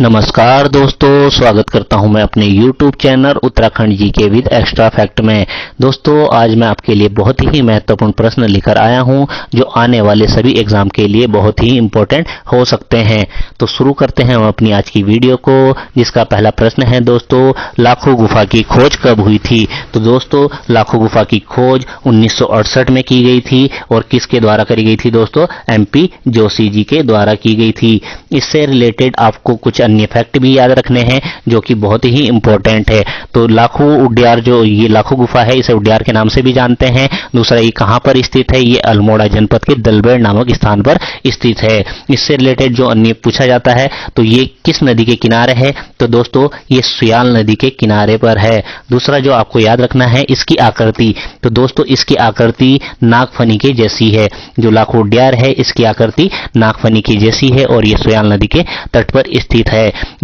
नमस्कार दोस्तों, स्वागत करता हूं मैं अपने YouTube channel Uttarakhand GK with extra fact में। दोस्तों, आज मैं आपके लिए बहुत ही महत्वपूर्ण प्रश्न लेकर आया हूं जो आने वाले सभी एग्जाम के लिए बहुत ही इम्पोर्टेंट हो सकते हैं। तो शुरू करते हैं हम अपनी आज की वीडियो को, जिसका पहला प्रश्न है दोस्तों, लाखों गुफा की खोज कब हुई थी? तो दोस्तों, लाखों गुफा की खोज 1968 में की गई थी और किसके द्वारा करी गई थी दोस्तों? MP जोशी जी के द्वारा की गई थी। इससे रिलेटेड आपको कुछ अन्य फैक्ट भी याद रखने हैं जो कि बहुत ही इंपॉर्टेंट है। तो लाखों उड्यार, जो ये लाखों गुफा है, इसे उड्यार के नाम से भी जानते हैं। दूसरा, ये कहां पर स्थित है? ये अल्मोड़ा जनपद के दलबेड़ नामक स्थान पर स्थित है। इससे रिलेटेड जो अन्य पूछा जाता है, तो ये किस नदी के किनारे है? तो दोस्तों, ये सुयाल नदी के किनारे पर है। दूसरा जो आपको याद रखना है, इसकी आकृति। तो दोस्तों, इसकी आकृति नागफनी के जैसी है। जो लाखों उड्यार है, इसकी आकृति नागफनी की जैसी है और ये सुयाल नदी के तट पर स्थित है।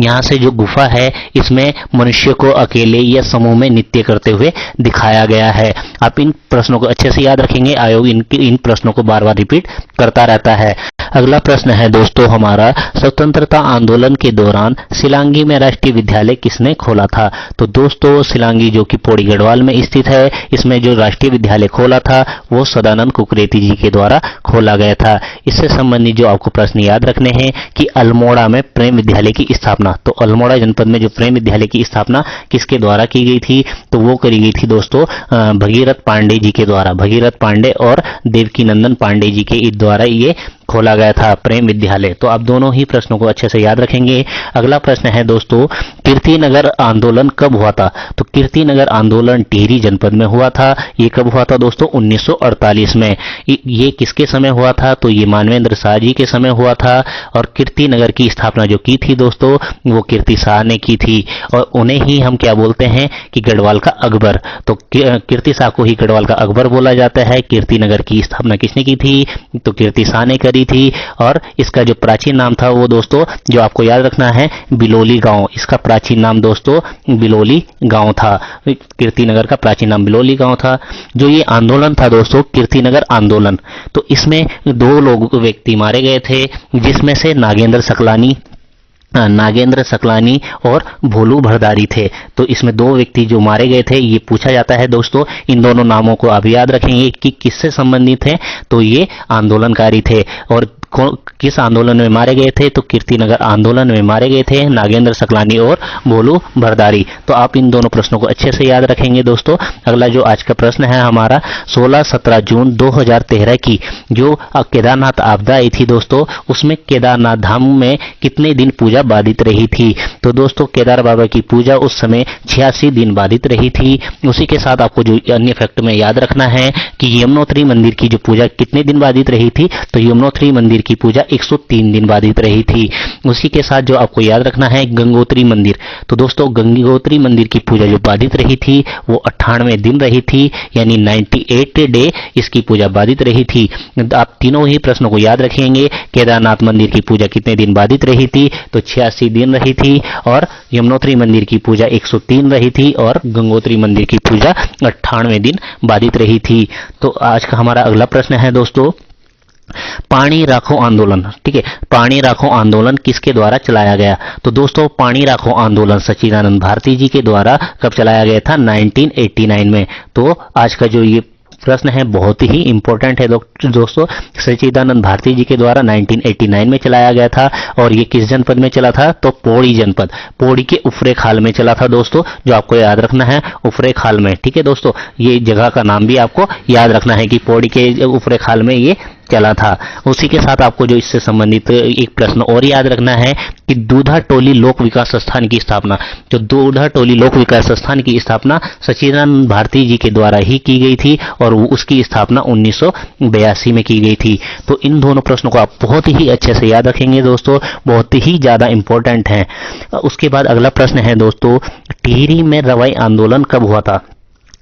यहाँ से जो गुफा है, इसमें मनुष्य को अकेले या समूह में नृत्य करते हुए दिखाया गया है। आप इन प्रश्नों को अच्छे से याद रखेंगे। आयोग इन प्रश्नों को बार बार रिपीट करता रहता है। अगला प्रश्न है दोस्तों हमारा, स्वतंत्रता आंदोलन के दौरान सिलांगी में राष्ट्रीय विद्यालय किसने खोला था? तो दोस्तों, सिलांगी जो कि पौड़ी गढ़वाल में स्थित है, इसमें जो राष्ट्रीय विद्यालय खोला था वो सदानंद कुकरेती जी के द्वारा खोला गया था। इससे संबंधित जो आपको प्रश्न याद रखने हैं कि अल्मोड़ा में प्रेम विद्यालय की स्थापना, तो अल्मोड़ा जनपद में जो प्रेम विद्यालय की स्थापना किसके द्वारा की गई थी? तो वो करी गई थी दोस्तों भगीरथ पांडे जी के द्वारा। भगीरथ पांडे और देवकी नंदन पांडे जी के द्वारा ये खोला गया था प्रेम विद्यालय। तो आप दोनों ही प्रश्नों को अच्छे से याद रखेंगे। अगला प्रश्न है दोस्तों, कीर्तिनगर आंदोलन कब हुआ था? तो कीर्तिनगर आंदोलन टिहरी जनपद में हुआ था। ये कब हुआ था दोस्तों? 1948 में। ये किसके समय हुआ था? तो ये मानवेंद्र शाह जी के समय हुआ था। और कीर्तिनगर की स्थापना जो की थी दोस्तों, वो कीर्ति शाह ने की थी। और उन्हें ही हम क्या बोलते हैं कि गढ़वाल का अकबर। तो कीर्ति शाह को ही गढ़वाल का अकबर बोला जाता है। कीर्तिनगर की स्थापना किसने की थी? तो कीर्ति शाह ने करी थी। और इसका जो प्राचीन नाम था वो दोस्तों, जो आपको याद रखना है, बिलोली गांव। इसका प्राचीन नाम दोस्तों बिलोली गांव था। कीर्तिनगर का प्राचीन नाम बिलोली गांव था। जो ये आंदोलन था दोस्तों, कीर्तिनगर आंदोलन, तो इसमें दो व्यक्ति मारे गए थे, जिसमें से नागेंद्र सकलानी और भोलू भरदारी थे। तो इसमें दो व्यक्ति जो मारे गए थे, ये पूछा जाता है दोस्तों। इन दोनों नामों को आप याद रखेंगे कि किससे संबंधित है। तो ये आंदोलनकारी थे। और किस आंदोलन में मारे गए थे? तो कीर्तिनगर आंदोलन में मारे गए थे नागेंद्र सकलानी और भोलू भरदारी। तो आप इन दोनों प्रश्नों को अच्छे से याद रखेंगे दोस्तों। अगला जो आज का प्रश्न है हमारा, 16-17 जून 2013 की जो केदारनाथ आपदा आई थी दोस्तों, उसमें केदारनाथ धाम में कितने दिन पूजा बाधित रही थी? तो दोस्तों, केदार बाबा की पूजा उस समय 86 दिन बाधित रही थी। उसी के साथ आपको जो अन्य फैक्ट में याद रखना है कि यमुनोत्री मंदिर की जो पूजा कितने दिन बाधित रही थी? तो यमुनोत्री मंदिर की पूजा 103 दिन बाधित रही थी। उसी के साथ जो आपको याद रखना है, गंगोत्री मंदिर। तो दोस्तों, गंगोत्री मंदिर की पूजा जो बाधित रही थी वो 98 दिन रही थी, यानी 98 डे इसकी पूजा बाधित रही थी। आप तीनों ही प्रश्नों को याद रखेंगे। केदारनाथ मंदिर की पूजा कितने दिन बाधित रही थी? तो 86 दिन रही थी। और यमुनोत्री मंदिर की पूजा 103 रही थी और गंगोत्री मंदिर की पूजा 98 दिन बाधित रही थी। तो आज का हमारा अगला प्रश्न है दोस्तों, पानी राखो आंदोलन। ठीक है, पानी राखो आंदोलन किसके द्वारा चलाया गया? तो दोस्तों, पानी राखो आंदोलन सच्चिदानंद भारती जी के द्वारा कब चलाया गया था? 1989 में। तो आज का जो ये प्रश्न है बहुत ही इंपॉर्टेंट है दोस्तों। सच्चिदानंद भारती जी के द्वारा 1989 में चलाया गया था। और ये किस जनपद में चला था? तो पौड़ी जनपद, पौड़ी के उफरे खाल में चला था दोस्तों, जो आपको याद रखना है, उफरे खाल में। ठीक है दोस्तों, ये जगह का नाम भी आपको याद रखना है कि पौड़ी के उफरे खाल में ये चला था। उसी के साथ आपको जो इससे संबंधित एक प्रश्न और याद रखना है कि दूधा टोली लोक विकास संस्थान की स्थापना, जो दूधा टोली लोक विकास संस्थान की स्थापना सच्चिदानंद भारती जी के द्वारा ही की गई थी और उसकी स्थापना 1982 में की गई थी। तो इन दोनों प्रश्नों को आप बहुत ही अच्छे से याद रखेंगे दोस्तों, बहुत ही ज्यादा इंपॉर्टेंट है। उसके बाद अगला प्रश्न है दोस्तों, टिहरी में रवाई आंदोलन कब हुआ था?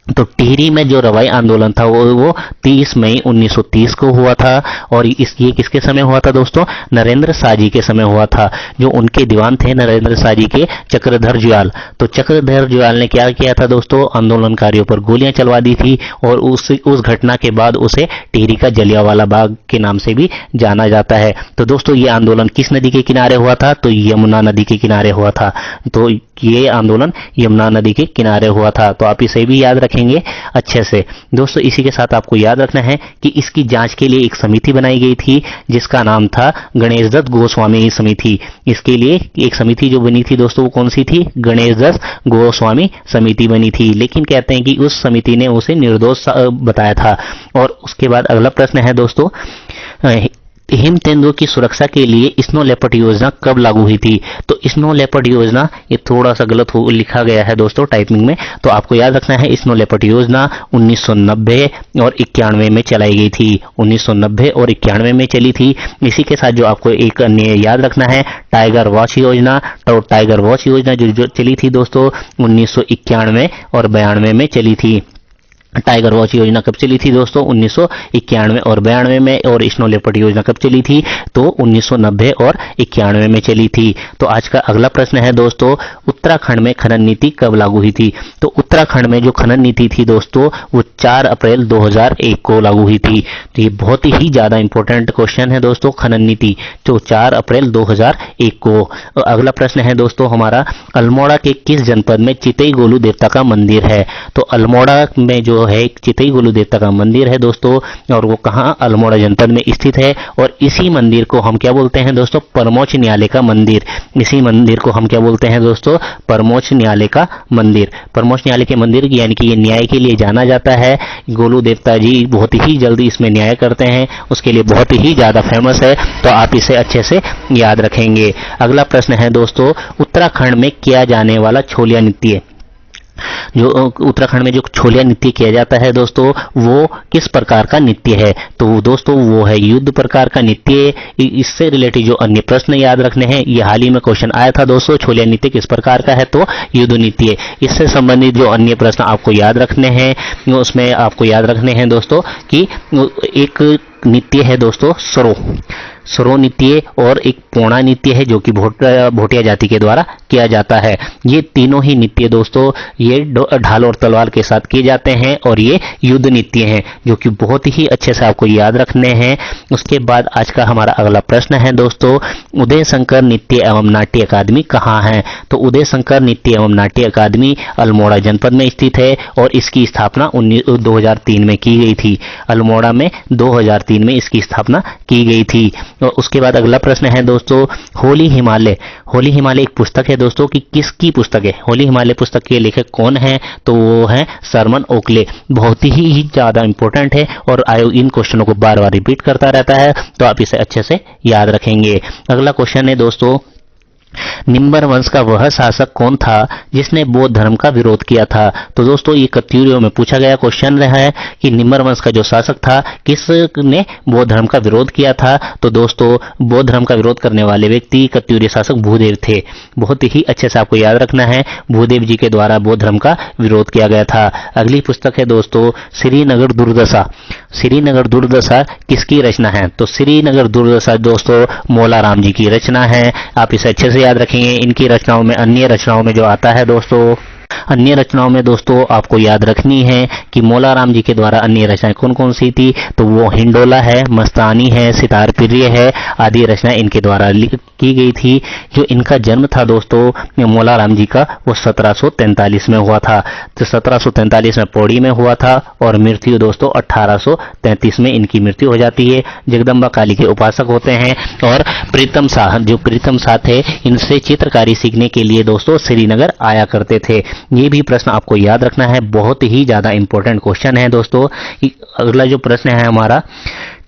तो टिहरी में जो रवाई आंदोलन था वो 30 मई 1930 को हुआ था। और ये किसके समय हुआ था दोस्तों? नरेंद्र शाह जी के समय हुआ था। जो उनके दीवान थे नरेंद्र शाह जी के, चक्रधर जुयाल, तो चक्रधर जुयाल ने क्या किया था दोस्तों? आंदोलनकारियों पर गोलियां चलवा दी थी। और उस घटना के बाद उसे टिहरी का जलियांवाला बाग के नाम से भी जाना जाता है। तो दोस्तों ये आंदोलन किस नदी के किनारे हुआ था? तो यमुना नदी के किनारे हुआ था। तो ये आंदोलन यमुना नदी के किनारे हुआ था। तो आप इसे भी याद रखेंगे अच्छे से। दोस्तों इसी के साथ आपको याद रखना है कि इसकी जांच के लिए एक समिति बनाई गई थी जिसका नाम था गणेश दत्त गोस्वामी समिति। इसके लिए एक समिति जो बनी थी दोस्तों वो कौन सी थी? गणेश दत्त गोस्वामी समिति बनी थी। लेकिन कहते हैं कि उस समिति ने उसे निर्दोष बताया था। और उसके बाद अगला प्रश्न है दोस्तों, हिम तेंदुओं की सुरक्षा के लिए स्नो लेपर्ड योजना कब लागू हुई थी? तो स्नो लेपर्ड योजना, ये थोड़ा सा गलत लिखा गया है दोस्तों टाइपिंग में, तो आपको याद रखना है स्नो लेपर्ड योजना 1990 और 91 में चलाई गई थी। 1990 और 91 में चली थी। इसी के साथ जो आपको एक अन्य याद रखना है, टाइगर वॉच योजना। तो टाइगर वॉच योजना जो चली थी दोस्तों 1991 और 92 में चली थी। टाइगर वॉच योजना कब चली थी दोस्तों? 1991 और 92 में। और स्नो लेपर्ड योजना कब चली थी? तो 1990 और 91 में चली थी। तो आज का अगला प्रश्न है दोस्तों, उत्तराखंड में खनन नीति कब लागू हुई थी? तो उत्तराखंड में जो खनन नीति थी दोस्तों वो 4 अप्रैल 2001 को लागू हुई थी। तो ये बहुत ही ज्यादा इंपॉर्टेंट क्वेश्चन है दोस्तों, खनन नीति जो 4 अप्रैल 2001 को। अगला प्रश्न है दोस्तों हमारा, अल्मोड़ा के किस जनपद में चितई गोलू देवता का मंदिर है? तो अल्मोड़ा में जो है चितई गोलू देवता का मंदिर है दोस्तों, और वो कहाँ? अल्मोड़ा जनपद में स्थित है। और इसी मंदिर को हम क्या बोलते हैं दोस्तों? परमोच्च न्यायालय का मंदिर। इसी मंदिर को हम क्या बोलते हैं दोस्तों? परमोच्च न्यायालय का मंदिर। परमोच्च न्यायालय के मंदिर यानी कि ये न्याय के लिए जाना जाता है। गोलू देवता जी बहुत ही जल्दी इसमें न्याय करते हैं, उसके लिए बहुत ही ज्यादा फेमस है। तो आप इसे अच्छे से याद रखेंगे। अगला प्रश्न है दोस्तों, उत्तराखंड में किया जाने वाला छोलिया नृत्य, जो उत्तराखंड में जो छोलिया नृत्य किया जाता है दोस्तों वो किस प्रकार का नृत्य है? तो दोस्तों वो है युद्ध प्रकार का नृत्य। इससे रिलेटेड जो अन्य प्रश्न याद रखने हैं, ये हाल ही में क्वेश्चन आया था दोस्तों, छोलिया नृत्य किस प्रकार का है? तो युद्ध नृत्य। इससे संबंधित जो अन्य प्रश्न आपको याद रखने हैं उसमें आपको याद रखने हैं दोस्तों कि एक नृत्य है दोस्तों सरो नृत्य, और एक पोणा नृत्य है जो कि भोटिया जाति के द्वारा किया जाता है। ये तीनों ही नृत्य दोस्तों ये ढाल और तलवार के साथ किए जाते हैं और ये युद्ध नृत्य हैं जो कि बहुत ही अच्छे से आपको याद रखने हैं। उसके बाद आज का हमारा अगला प्रश्न है दोस्तों, उदय शंकर नृत्य एवं नाट्य अकादमी कहाँ है? तो उदय शंकर नृत्य एवं नाट्य अकादमी अल्मोड़ा जनपद में स्थित है और इसकी स्थापना 2003 में की गई थी। अल्मोड़ा में 2003 में इसकी स्थापना की गई थी। और उसके बाद अगला प्रश्न है दोस्तों, होली हिमालय एक पुस्तक है दोस्तों कि किसकी पुस्तक है? होली हिमालय पुस्तक के लेखक कौन है? तो वो है सरमन ओकले। बहुत ही ज्यादा इंपॉर्टेंट है और आयोग इन क्वेश्चनों को बार बार रिपीट करता रहता है, तो आप इसे अच्छे से याद रखेंगे। अगला क्वेश्चन है दोस्तों, निम्बर वंश का वह शासक कौन था जिसने बौद्ध धर्म का विरोध किया था? तो दोस्तों ये कत्यूरियों में पूछा गया क्वेश्चन रहा है कि निम्बर वंश का जो शासक था किसने बौद्ध धर्म का विरोध किया था? तो दोस्तों बौद्ध धर्म का विरोध करने वाले व्यक्ति कत्यूरी शासक भूदेव थे। बहुत ही अच्छे से आपको याद रखना है, भूदेव जी के द्वारा बौद्ध धर्म का विरोध किया गया था। अगली पुस्तक है दोस्तों श्रीनगर दुर्दशा। श्रीनगर दुर्दशा किसकी रचना है? तो श्रीनगर दुर्दशा दोस्तों मौला राम जी की रचना है। आप इसे अच्छे से याद रखेंगे। इनकी रचनाओं में अन्य रचनाओं में जो आता है दोस्तों, अन्य रचनाओं में दोस्तों आपको याद रखनी है कि मौला राम जी के द्वारा अन्य रचनाएं कौन कौन सी थी? तो वो हिंडोला है, मस्तानी है, सितार प्रिय है आदि रचनाएं इनके द्वारा की गई थी। जो इनका जन्म था दोस्तों मौला राम जी का वो 1743 में हुआ था। तो 1743 में पौड़ी में हुआ था और मृत्यु दोस्तों 1833 में इनकी मृत्यु हो जाती है। जगदम्बा काली के उपासक होते हैं। और प्रीतम शाह थे, इनसे चित्रकारी सीखने के लिए दोस्तों श्रीनगर आया करते थे। ये भी प्रश्न आपको याद रखना है, बहुत ही ज्यादा इंपॉर्टेंट क्वेश्चन है दोस्तों। अगला जो प्रश्न है हमारा,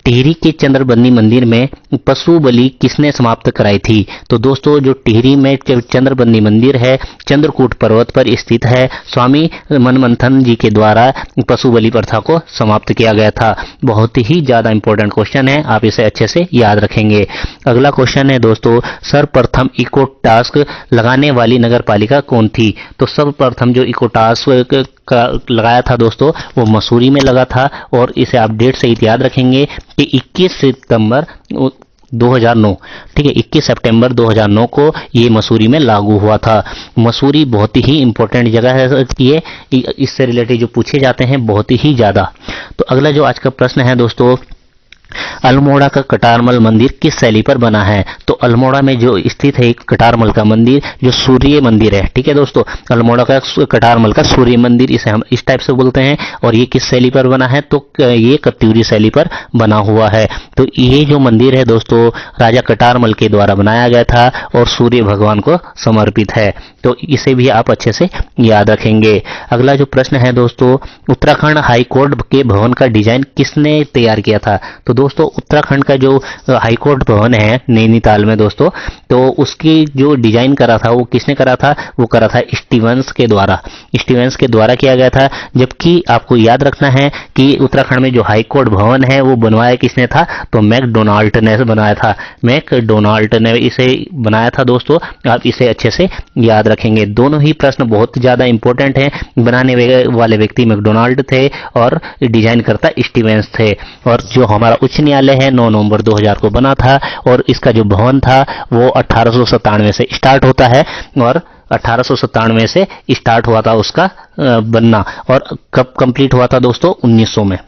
टिहरी के चंद्रबंदी मंदिर में पशु बलि किसने समाप्त कराई थी? तो दोस्तों जो टिहरी में चंद्रबंदी मंदिर है चंद्रकूट पर्वत पर स्थित है, स्वामी मनमंथन जी के द्वारा पशु बलि प्रथा को समाप्त किया गया था। बहुत ही ज्यादा इंपॉर्टेंट क्वेश्चन है, आप इसे अच्छे से याद रखेंगे। अगला क्वेश्चन है दोस्तों, सर्वप्रथम इको टास्क लगाने वाली नगर पालिका कौन थी? तो सर्वप्रथम जो इको टास्क लगाया था दोस्तों वो मसूरी में लगा था, और इसे आप डेट सहित याद रखेंगे कि 21 सितंबर 2009, ठीक है, 21 सितंबर 2009 को ये मसूरी में लागू हुआ था। मसूरी बहुत ही इंपॉर्टेंट जगह है, ये इससे रिलेटेड जो पूछे जाते हैं बहुत ही ज़्यादा। तो अगला जो आज का प्रश्न है दोस्तों, अल्मोड़ा का कटारमल मंदिर किस शैली पर बना है? तो अल्मोड़ा में जो स्थित है एक कटारमल का मंदिर जो सूर्य मंदिर है, ठीक है दोस्तों, अल्मोड़ा का कटारमल का सूर्य मंदिर, इसे हम इस टाइप से बोलते हैं। और ये किस शैली पर बना है? तो ये कत्यूरी शैली पर बना हुआ है। तो ये जो मंदिर है दोस्तों राजा कटारमल के द्वारा बनाया गया था और सूर्य भगवान को समर्पित है। तो इसे भी आप अच्छे से याद रखेंगे। अगला जो प्रश्न है दोस्तों, उत्तराखंड हाई कोर्ट के भवन का डिजाइन किसने तैयार किया था? तो दोस्तों उत्तराखंड का जो हाई कोर्ट भवन है नैनीताल में दोस्तों, तो उसकी जो डिजाइन करा था वो किसने करा था? वो करा था स्टीवेंस के द्वारा। स्टीवेंस के द्वारा किया गया था। जबकि आपको याद रखना है कि उत्तराखंड में जो हाई कोर्ट भवन है वो बनवाया किसने था? तो मैकडोनाल्ड ने बनाया था। मैकडोनाल्ड ने इसे बनाया था दोस्तों, आप इसे अच्छे से याद रखेंगे। दोनों ही प्रश्न बहुत ज्यादा इंपॉर्टेंट हैं। बनाने वाले व्यक्ति मैकडोनाल्ड थे और डिजाइन करता स्टीवेंस थे। और जो हमारा उच्च न्यायालय है 9 नवंबर 2000 को बना था, और इसका जो भवन था वो 1897 से स्टार्ट होता है, और 1897 से स्टार्ट हुआ था उसका बनना, और कब कंप्लीट हुआ था दोस्तों? 1900 में,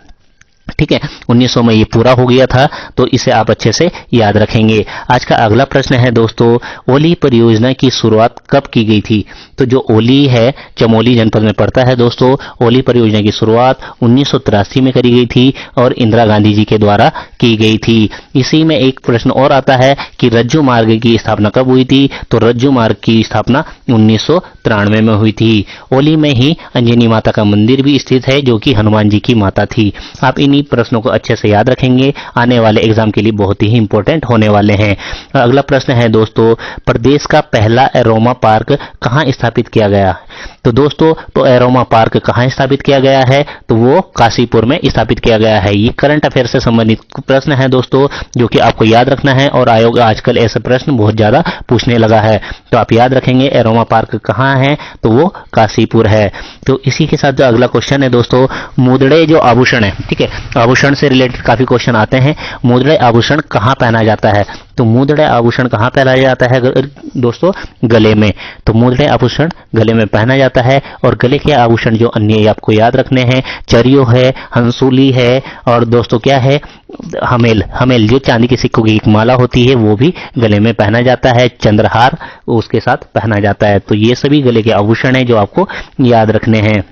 ठीक है, 1900 में ये पूरा हो गया था। तो इसे आप अच्छे से याद रखेंगे। आज का अगला प्रश्न है दोस्तों, ओली परियोजना की शुरुआत कब की गई थी? तो जो ओली है चमोली जनपद में पड़ता है दोस्तों। ओली परियोजना की शुरुआत 1983 में करी गई थी और इंदिरा गांधी जी के द्वारा की गई थी। इसी में एक प्रश्न और आता है कि रज्जू मार्ग की स्थापना कब हुई थी? तो रज्जू मार्ग की स्थापना 1993 में हुई थी। ओली में ही अंजनी माता का मंदिर भी स्थित है जो कि हनुमान जी की माता थी। आप इन्हीं प्रश्नों को अच्छे से याद रखेंगे, आने वाले एग्जाम के लिए बहुत ही इंपॉर्टेंट होने वाले हैं। अगला प्रश्न है दोस्तों, प्रदेश का पहला एरोमा पार्क कहां स्थापित किया गया? तो दोस्तों तो एरोमा पार्क कहां स्थापित किया गया है? तो वो काशीपुर में स्थापित किया गया है। ये करंट अफेयर से संबंधित प्रश्न है दोस्तों जो कि आपको याद रखना है, और आयोग आजकल ऐसे प्रश्न बहुत ज्यादा पूछने लगा है। तो आप याद रखेंगे एरोमा पार्क कहां है? तो वो काशीपुर है। तो इसी के साथ जो अगला क्वेश्चन है दोस्तों, मुद्रे जो आभूषण है, ठीक है, आभूषण से रिलेटेड काफी क्वेश्चन आते हैं। मुद्रे आभूषण कहां पहना जाता है? तो मुद्रे आभूषण कहां पहना जाता है दोस्तों? गले में। तो मुद्रे आभूषण गले में पहना जाता है। और गले के आभूषण जो अन्य आपको याद रखने हैं, चरियो है, हंसूली है, और दोस्तों क्या है? हमेल जो चांदी के सिक्कों की एक माला होती है वो भी गले में पहना जाता है। चंद्रहार उसके साथ पहना जाता है। तो ये सभी गले के आभूषण हैं जो आपको याद रखने हैं।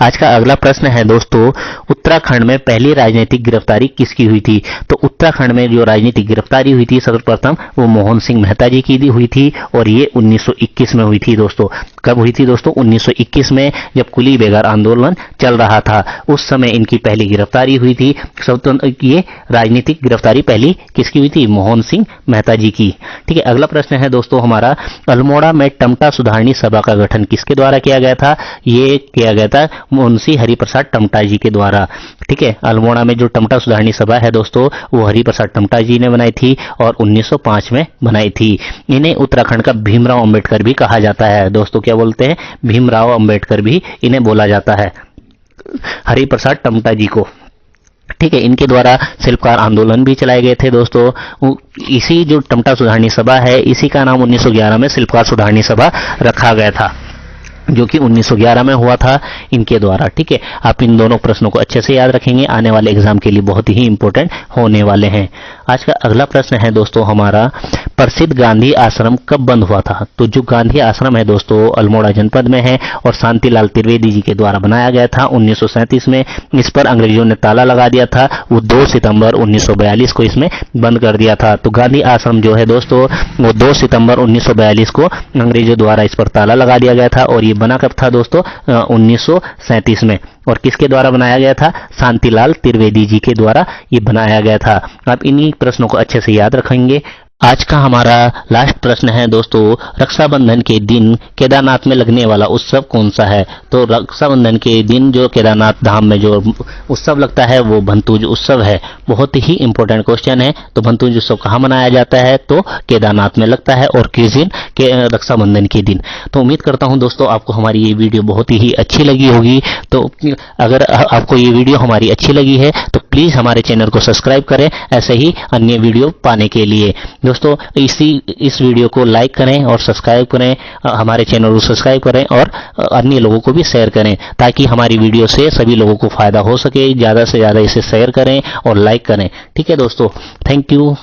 आज का अगला प्रश्न है दोस्तों, उत्तराखंड में पहली राजनीतिक गिरफ्तारी किसकी हुई थी? तो उत्तराखंड में जो राजनीतिक गिरफ्तारी हुई थी सर्वप्रथम वो मोहन सिंह मेहता जी की हुई थी, और ये 1921 में हुई थी दोस्तों। कब हुई थी दोस्तों? 1921 में, जब कुली बेगार आंदोलन चल रहा था उस समय इनकी पहली गिरफ्तारी हुई थी। ये राजनीतिक गिरफ्तारी पहली किसकी हुई थी? मोहन सिंह मेहता जी की। ठीक है, अगला प्रश्न है दोस्तों हमारा, अल्मोड़ा में टमटा सुधारणी सभा का गठन किसके द्वारा किया गया था? ये किया गया था मुंशी हरिप्रसाद टमटा जी के द्वारा। ठीक है, अल्मोड़ा में जो टमटा सुधारणी सभा है दोस्तों वो हरिप्रसाद टमटा जी ने बनाई थी और 1905 में बनाई थी। इन्हें उत्तराखंड का भीमराव अंबेडकर भी कहा जाता है दोस्तों। क्या बोलते हैं? भीमराव अंबेडकर भी इन्हें बोला जाता है, हरिप्रसाद टमटा जी को। ठीक है, इनके द्वारा शिल्पकार आंदोलन भी चलाए गए थे दोस्तों। इसी जो टमटा सुधारणी सभा है इसी का नाम 1911 में शिल्पकार सुधारणी सभा रखा गया था, जो कि 1911 में हुआ था इनके द्वारा। ठीक है, आप इन दोनों प्रश्नों को अच्छे से याद रखेंगे, आने वाले एग्जाम के लिए बहुत ही इंपॉर्टेंट होने वाले हैं। आज का अगला प्रश्न है दोस्तों हमारा, प्रसिद्ध गांधी आश्रम कब बंद हुआ था? तो जो गांधी आश्रम है दोस्तों अल्मोड़ा जनपद में है और शांतिलाल त्रिवेदी जी के द्वारा बनाया गया था 1937 में। इस पर अंग्रेजों ने ताला लगा दिया था, वो 2 सितंबर 1942 को इसमें बंद कर दिया था। तो गांधी आश्रम जो है दोस्तों वो 2 सितंबर 1942 को अंग्रेजों द्वारा इस पर ताला लगा दिया गया था, और ये बना कब था दोस्तों? 1937 में। और किसके द्वारा बनाया गया था? शांतिलाल त्रिवेदी जी के द्वारा ये बनाया गया था। आप इन्हीं प्रश्नों को अच्छे से याद रखेंगे, आज का हमारा लास्ट प्रश्न है दोस्तों, रक्षाबंधन के दिन केदारनाथ में लगने वाला उत्सव कौन सा है? तो रक्षाबंधन के दिन जो केदारनाथ धाम में जो उत्सव लगता है वो भंतुज उत्सव है। बहुत ही इंपॉर्टेंट क्वेश्चन है। तो भंतुज उत्सव कहाँ मनाया जाता है? तो केदारनाथ में लगता है। और किस दिन? के रक्षाबंधन के दिन। तो उम्मीद करता हूँ दोस्तों आपको हमारी ये वीडियो बहुत ही अच्छी लगी होगी। तो अगर आपको ये वीडियो हमारी अच्छी लगी है तो प्लीज हमारे चैनल को सब्सक्राइब करें ऐसे ही अन्य वीडियो पाने के लिए। दोस्तों इस वीडियो को लाइक करें और सब्सक्राइब करें, हमारे चैनल को सब्सक्राइब करें और अन्य लोगों को भी शेयर करें ताकि हमारी वीडियो से सभी लोगों को फायदा हो सके। ज़्यादा से ज़्यादा इसे शेयर करें और लाइक करें। ठीक है दोस्तों, थैंक यू।